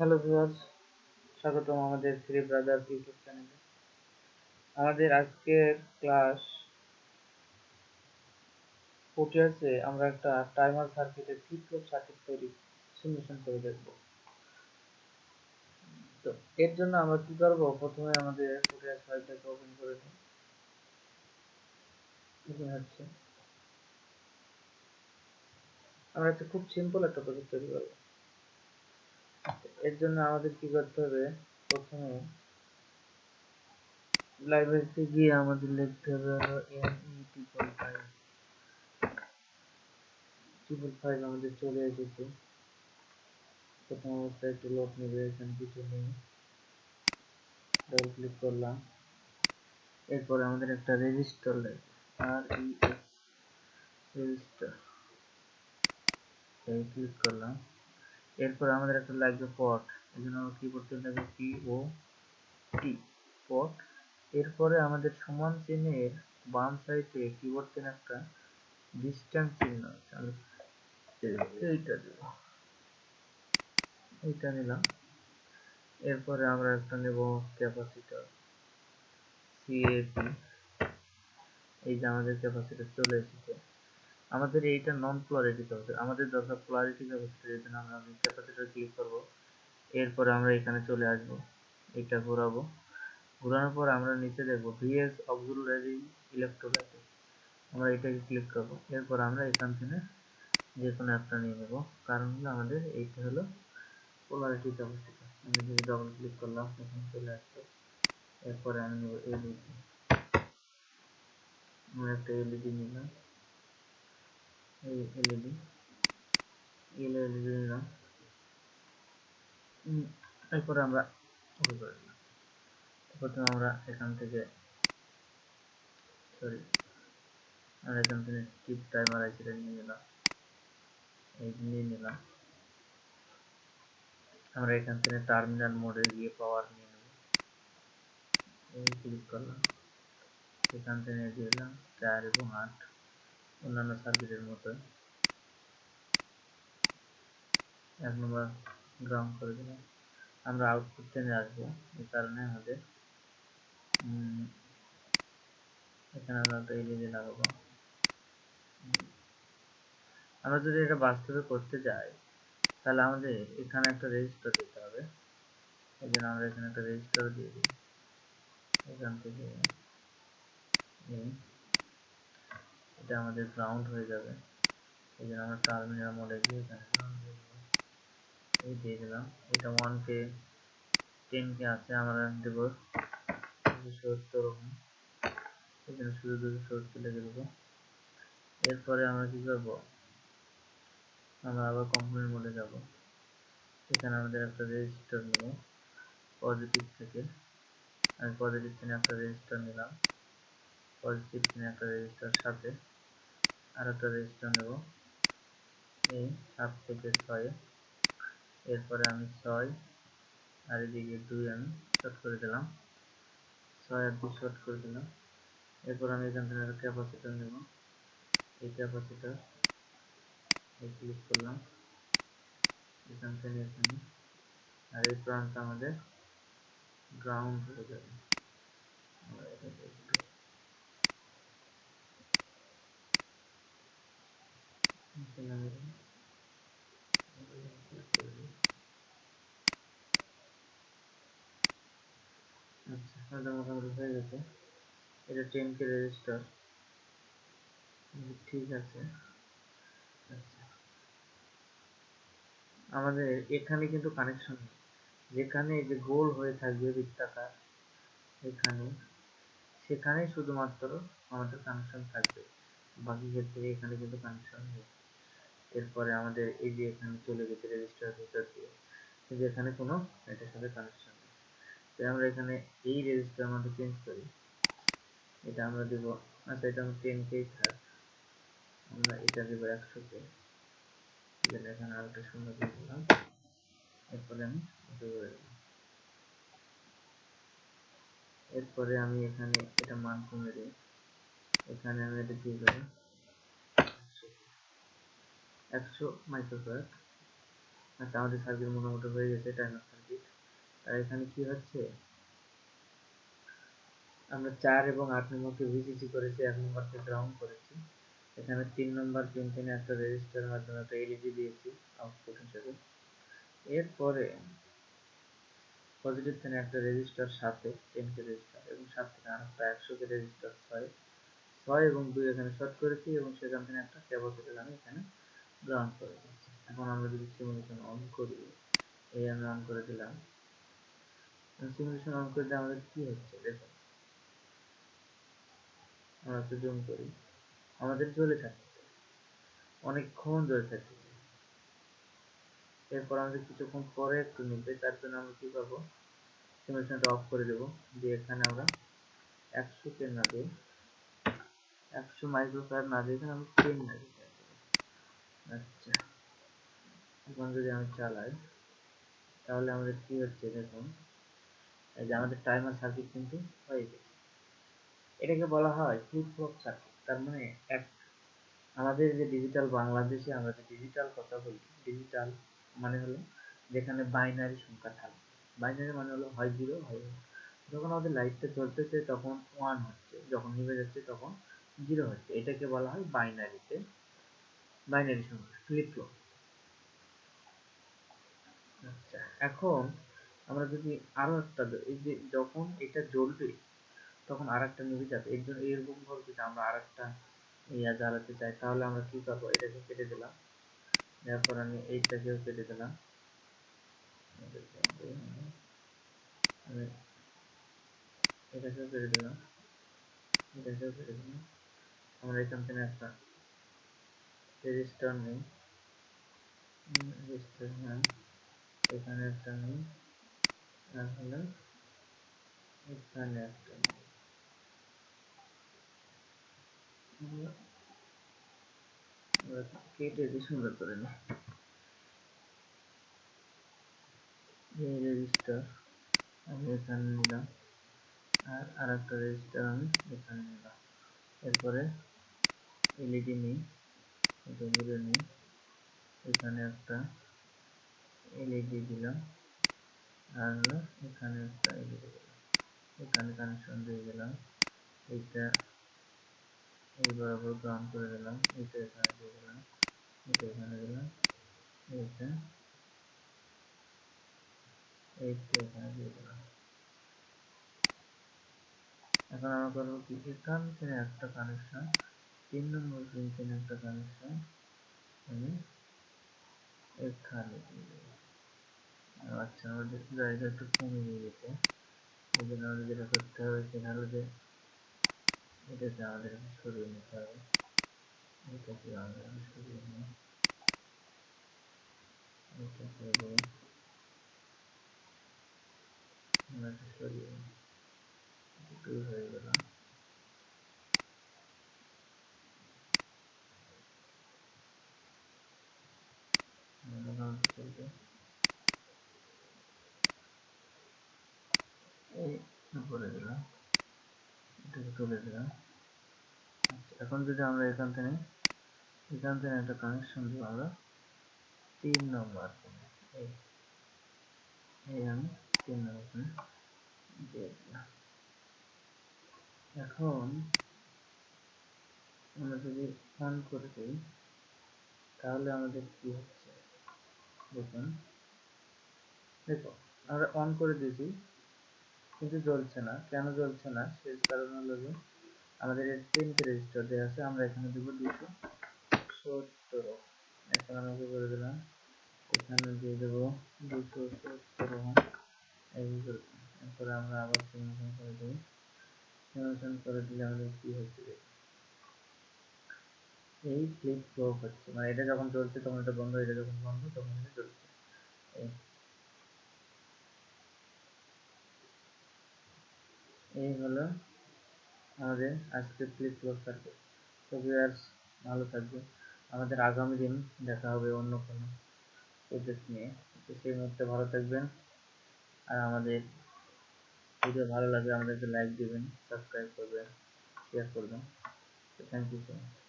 Hello viewers, স্বাগতম আমাদের three brothers YouTube চ্যানেলে। আমাদের আজকের ক্লাস প্রোটিয়াসে আমরা একটা টাইমার সার্কিটের ফ্লিপ-ফ্লপ সার্কিট তৈরি সলিউশন করে দেখব। তো এর জন্য আমরা কি করব, প্রথমে আমাদের প্রোটিয়াস ফাইলটাকে ওপেন করে নিই। ওপেন হচ্ছে। আমরা একটা খুব সিম্পল একটা প্রজেক্ট তৈরি করব। এর জন্য আমাদের কি করতে হবে, প্রথমে লাইব্রেরিতে গিয়ে আমাদের লিখতে হবে ট্রিপল ফাইল আমাদের চলে এসেছে। প্রথম অবস্থায় একটু লোড নেবে, এখানে কিছু নেই, ডাবল ক্লিক করলাম। এরপরে আমাদের একটা রেজিস্টার লাগবে, রেজিস্টার, এই ক্লিক করলাম। এরপর আমাদের একটা লাগবে পট, এই জন্য কিবোর্ড লাগবে POT, পট। এরপরে আমাদের সমান চিহ্নের বাম সাইডে কিবোর্ড চেনে একটা ডিস্টেন্স চিহ্ন আছে, আমি এইটা নিলাম। এরপরে আমরা একটা নেব ক্যাপাসিটর CAP, এই যে আমাদের ক্যাপাসিটর চলে এসেছে। আমাদের এইটা নন পোলারিটি ক্যাপাসিটর, আমাদের দরকার পোলারিটি ক্যাপাসিটর, এর জন্য আমরা ক্যাপাসিটর ক্লিক করব। এরপরে আমরা এখানে চলে আসব, এটা ঘোরাবো। ঘোরানোর পর আমরা নিচে দেখব VS অক্সিলারি ইলেকট্রোলাইট, আমরা এটাকে ক্লিক করব। এরপর আমরা এখান থেকে যে কোনো একটা নিয়ে নেব, কারণ হলো আমাদের এইটা হলো পোলারিটি ক্যাপাসিটর। আমি যদি ডবল ক্লিক করলাম তখন চলে আসছে। এরপরে আমি নেব এলইডি, আমরা একটা এলইডি নিলাম, এই এলইডি নিলাম। এরপরে আমরা ওকে করে দিলাম। প্রথমে আমরা এখান থেকে টিপ টাইমার আছে, এটা নিয়ে নিলাম, এই নিয়ে নিলাম। আমরা এখান থেকে টার্মিনাল মোডে গিয়ে পাওয়ার নিয়ে নেব, এই ক্লিক করলাম। এখান থেকে দিয়ে দিলাম 4 এবং 8, অন্যান্য সার্কিটের মতো। 1 নম্বর গ্রাউন্ড করে দিলাম। আমরা আউটপুট টেনে আসবো, এই কারণে আমাদের এখানে আমরা একটা এলইডি লাগাবো। আমরা যদি এটা বাস্তবে করতে যাই, তাহলে আমাদের এখানে একটা রেজিস্টার দিতে হবে। এই জন্য আমরা এখানে একটা রেজিস্টার দিয়ে দিই। এখান থেকে এটা আমাদের গ্রাউন্ড হয়ে যাবে। এই জন্য আমরা টার্মিনাল মোডে গিয়ে এখানে গ্রাউন্ড দিয়ে দিলাম, এই দিয়ে দিলাম। এটা 1K 10K আছে, আমরা দেবো 270 ওহম, এই জন্য শুধু 270 লিখে দেবো। এরপরে আমরা কি করবো, আমরা আবার কম্পোনেন্ট মোডে যাব। এখানে আমাদের একটা রেজিস্টার নেব পজিটিভ থেকে, আমি পজিটিভ থেকে একটা রেজিস্টার নিলাম, পজিটিভ থেকে একটা রেজিস্টার সাথে আর একটা রেজিস্টার নেব, এই 7 থেকে 6। এরপরে আমি 6 আর এদিকে 2 আমি শর্ট করে দিলাম, 6 আর 2 শর্ট করে দিলাম। এরপর আমি এখান থেকে একটা ক্যাপাসিটর নেব, এই ক্যাপাসিটর এই ক্লিক করলাম, এখান থেকে এখানে, আর এই প্রান্ত আমাদের গ্রাউন্ড হয়ে যাবে। আচ্ছা, এটা মোটামুটি হয়ে গেছে। এটা 10K রেজিস্টার, ঠিক আছে। আচ্ছা, আমাদের এখানে কিন্তু কানেকশন নেই, যেখানে যে গোল হয়ে থাকবে বৃত্তাকার এখানে, সেখানে শুধুমাত্র আমাদের কানেকশন থাকবে, বাকি ক্ষেত্রে এখানে কিন্তু কানেকশন নেই। এরপরে আমাদের এই যে এখানে চলে গেছে রেজিস্টার ভিতর দিয়ে, কিন্তু এখানে কোনো এটার সাথে কানেকশন নেই। তাই আমরা এখানে এই রেজিস্টার আমাদের চেঞ্জ করি, এটা আমরা দেব, আচ্ছা এটা আমরা 10K থাক, আমরা এটা দেবো 100K, এখানে আর একটা শূন্য দিয়ে দিলাম। এরপরে আমি এরপরে আমি এখানে এটা মান কমে দিই, এখানে আমি এটা দিয়ে দেবো 100 মাইক্রোফ্যারাড। আচ্ছা, আমাদের সার্কিট মোটামুটি হয়ে গেছে, টাইমার সার্কিট। আর এখানে কি হচ্ছে, আমরা 4 এবং 8 নম্বরকে ভিসিসি করেছি, 1 নম্বরকে গ্রাউন্ড করেছি। এখানে 3 নম্বর পিন থেকে একটা রেজিস্টারের মাধ্যমে একটা এলইডি দিয়েছি আউটপুট হিসেবে। এরপরে পজিটিভ থেকে একটা রেজিস্টার সাথে 10 কে রেজিস্টার এবং সাথে থেকে আরেকটা 100 কে রেজিস্টার 6 এবং 2 এখানে শর্ট করেছি এবং সেখান থেকে একটা ক্যাপাসিটর আমি এখানে গ্রাউন্ড করে দিচ্ছি। এখন আমরা যদি সিমুলেশন অন করি, এই আমি অন করে দিলাম। সিমুলেশন অন করে দিলে আমাদের কি হচ্ছে দেখুন, আমরা একটু জুম করি, আমাদের জ্বলে থাকছে, অনেকক্ষণ জ্বলে থাকছে। এরপর আমাদের কিছুক্ষণ পরে একটু নিবে, তার জন্য আমরা কি করবো, সিমুলেশনটা অফ করে দেবো, দিয়ে এখানে আমরা 100 কে না দিয়ে 100 মাইক্রোফ্যারাড না দিয়ে এখানে আমরা 10 মাইক্রোফ্যারাড দেবো। আচ্ছা, এখন যদি আমি চালাই তাহলে আমাদের কি হচ্ছে দেখুন, এই যে আমাদের টাইমার সার্কিট কিন্তু হয়ে গেছে। এটাকে বলা হয় ফ্লিপ ফ্লপ সার্কিট। তার মানে আমাদের যে ডিজিটাল, বাংলাদেশে আমরা যে ডিজিটাল কথা বলি, ডিজিটাল মানে হলো যেখানে বাইনারি সংখ্যা থাকবে। বাইনারি মানে হলো হয় 0 হয় 1। যখন আমাদের লাইটটা জ্বলতেছে তখন 1 হচ্ছে, যখন নিভে যাচ্ছে তখন 0 হচ্ছে। এটাকে বলা হয় বাইনারিতে, বাইনারি সংখ্যা, ফ্লিপ ফ্লপ। আচ্ছা, এখন আমরা যদি আরো একটা, এই যে যখন এটা জ্বলবে তখন আরেকটা নিভে যাবে, এর জন্য এরকম ভাবে যদি আমরা আরেকটা ইয়া জ্বালাতে চাই তাহলে আমরা কি করবো, এটাকে কেটে দিলাম, এরপর আমি এইটাকেও কেটে দিলাম, আমি এটাকেও কেটে দিলাম, এটাকেও কেটে দিলাম। আমরা এখান থেকে একটা রেজিস্টার নেই, রেজিস্টার হ্যাঁ, এখানে একটা নেই, তাহলে এখানে একটা নেই। আমরা কেটে দিই সুন্দর করে নিই। এই রেজিস্টার আমি এখানে নিলাম, আর আরেকটা রেজিস্টার আমি এখানে নিলাম। এরপরে এলইডি নিই, এটা ঘুরে নিই, এখানে একটা এলইডি দিলাম, আর হলো এখানে একটা এলইডি দিলাম, এখানে কানেকশন দিয়ে দিলাম, এইটা এই বরাবর গ্রাউন্ড করে দিলাম, এটা এখানে দিয়ে দিলাম, এটা এখানে দিলাম, এইটা এইটা এখানে দিয়ে দিলাম। এখন আমরা করবো কি, এখান থেকে একটা কানেকশন, 3 নম্বর পিন থেকে একটা কানেকশন আমি এখানে দিয়ে দেবো। আচ্ছা, আমাদের জায়গা একটু কমে গিয়েছে, এই জন্য আমাদের যেটা করতে হবে সেটা হলো যে এটাকে আমাদের সরিয়ে নিতে হবে, এটাকে আমাদের সরিয়ে নিই, এটা করে দেবো, আমরা সরিয়ে নিই, দূর হয়ে গেল। চলবে, এই উপরে দিলাম, এটাকে তুলে দিলাম। আচ্ছা, এখন যদি আমরা এখান থেকে একটা কানেকশন দিব, আমরা 3 নম্বর পিনে, এই এই আমি 3 নম্বর পিনে দিয়ে দিলাম। এখন আমরা যদি অন করে দিই তাহলে আমাদের কি হচ্ছে দেখুন, দেখো আমরা অন করে দিয়েছি কিন্তু জ্বলছে না। কেন জ্বলছে না, সেই কারণ হলো যে আমাদের 10 কে রেজিস্টার দেওয়া আছে, আমরা এখানে দেবো 270। এখন আমি কি করে দিলাম, এখানে দিয়ে দেবো 270 ওহম, এই করে। এরপরে আমরা আবার সিমুলেশন করে দিই, সিমুলেশন করে দিলে আমাদের কি হচ্ছে, এই ফ্লিপ ফ্লপ হচ্ছে, মানে এটা যখন চলছে তখন এটা বন্ধ, এটা যখন বন্ধ তখন এটা চলছে। এই হলো আমাদের আজকে ফ্লিপ ফ্লপ সার্কিট। তো ভিউয়ার্স, ভালো থাকবে, আমাদের আগামী দিন দেখা হবে অন্য কোনো প্রজেক্ট নিয়ে। তো সেই মুহূর্তে ভালো থাকবেন, আর আমাদের ভিডিও ভালো লাগলে আমাদেরকে লাইক দিবেন, সাবস্ক্রাইব করবেন, শেয়ার করবেন। Thank you so much.